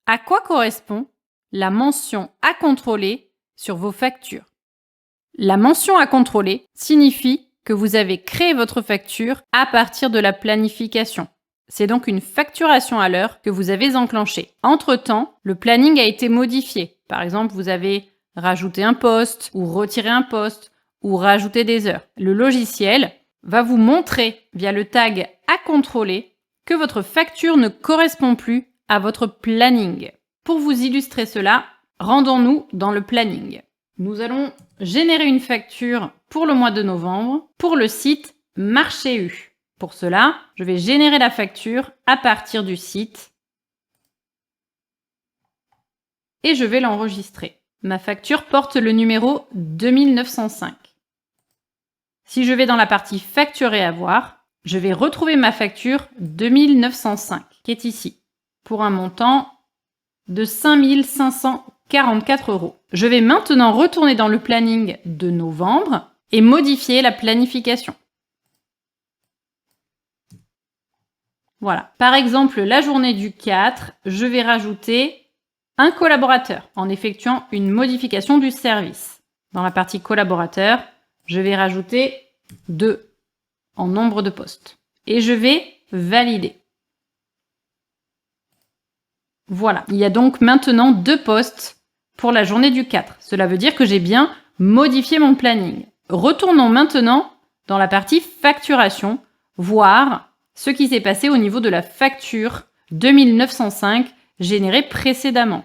À quoi correspond la mention à contrôler sur vos factures? La mention à contrôler signifie que vous avez créé votre facture à partir de la planification. C'est donc une facturation à l'heure que vous avez enclenchée. Entre-temps, le planning a été modifié. Par exemple, vous avez rajouté un poste ou retiré un poste ou rajouté des heures. Le logiciel va vous montrer via le tag à contrôler que votre facture ne correspond plus à votre planning. Pour vous illustrer cela, rendons-nous dans le planning. Nous allons générer une facture pour le mois de novembre pour le site Marché U. Pour cela, je vais générer la facture à partir du site et je vais l'enregistrer. Ma facture porte le numéro 2905. Si je vais dans la partie facture et avoir, je vais retrouver ma facture 2905 qui est ici pour un montant de 5 544 €. Je vais maintenant retourner dans le planning de novembre et modifier la planification. Voilà. Par exemple, la journée du 4, je vais rajouter un collaborateur en effectuant une modification du service. Dans la partie collaborateur, je vais rajouter 2 en nombre de postes. Et je vais valider. Voilà, il y a donc maintenant 2 postes pour la journée du 4. Cela veut dire que j'ai bien modifié mon planning. Retournons maintenant dans la partie facturation, voir ce qui s'est passé au niveau de la facture 2905 générée précédemment.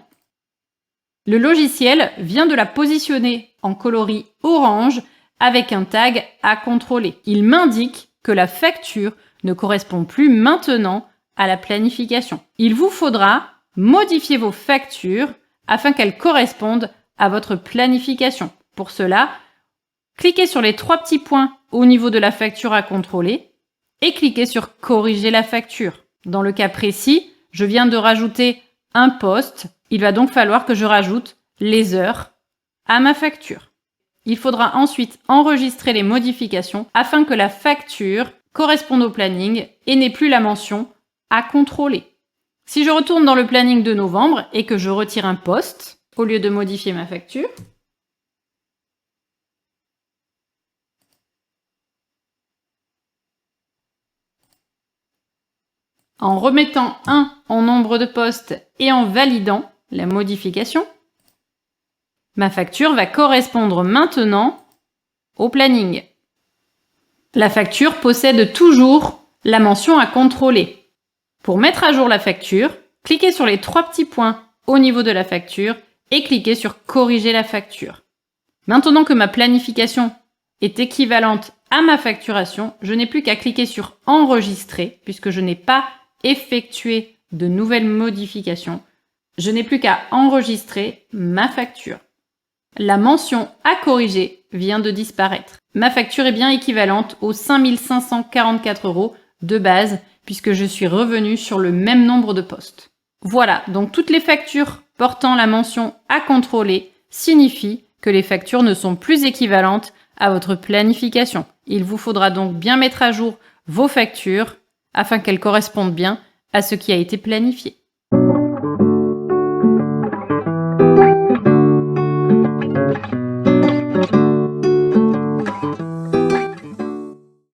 Le logiciel vient de la positionner en coloris orange avec un tag à contrôler. Il m'indique que la facture ne correspond plus maintenant à la planification. Il vous faudra modifier vos factures afin qu'elles correspondent à votre planification. Pour cela, cliquez sur les 3 petits points au niveau de la facture à contrôler et cliquez sur corriger la facture. Dans le cas précis, je viens de rajouter un poste. Il va donc falloir que je rajoute les heures à ma facture. Il faudra ensuite enregistrer les modifications afin que la facture corresponde au planning et n'ait plus la mention à contrôler. Si je retourne dans le planning de novembre et que je retire un poste, au lieu de modifier ma facture, en remettant 1 en nombre de postes et en validant la modification, ma facture va correspondre maintenant au planning. La facture possède toujours la mention à contrôler. Pour mettre à jour la facture, cliquez sur les 3 petits points au niveau de la facture et cliquez sur corriger la facture. Maintenant que ma planification est équivalente à ma facturation, je n'ai plus qu'à cliquer sur enregistrer puisque je n'ai pas effectué de nouvelles modifications. Je n'ai plus qu'à enregistrer ma facture. La mention à corriger vient de disparaître. Ma facture est bien équivalente aux 5 544 € de base puisque je suis revenue sur le même nombre de postes. Voilà, donc toutes les factures portant la mention à contrôler signifient que les factures ne sont plus équivalentes à votre planification. Il vous faudra donc bien mettre à jour vos factures afin qu'elles correspondent bien à ce qui a été planifié.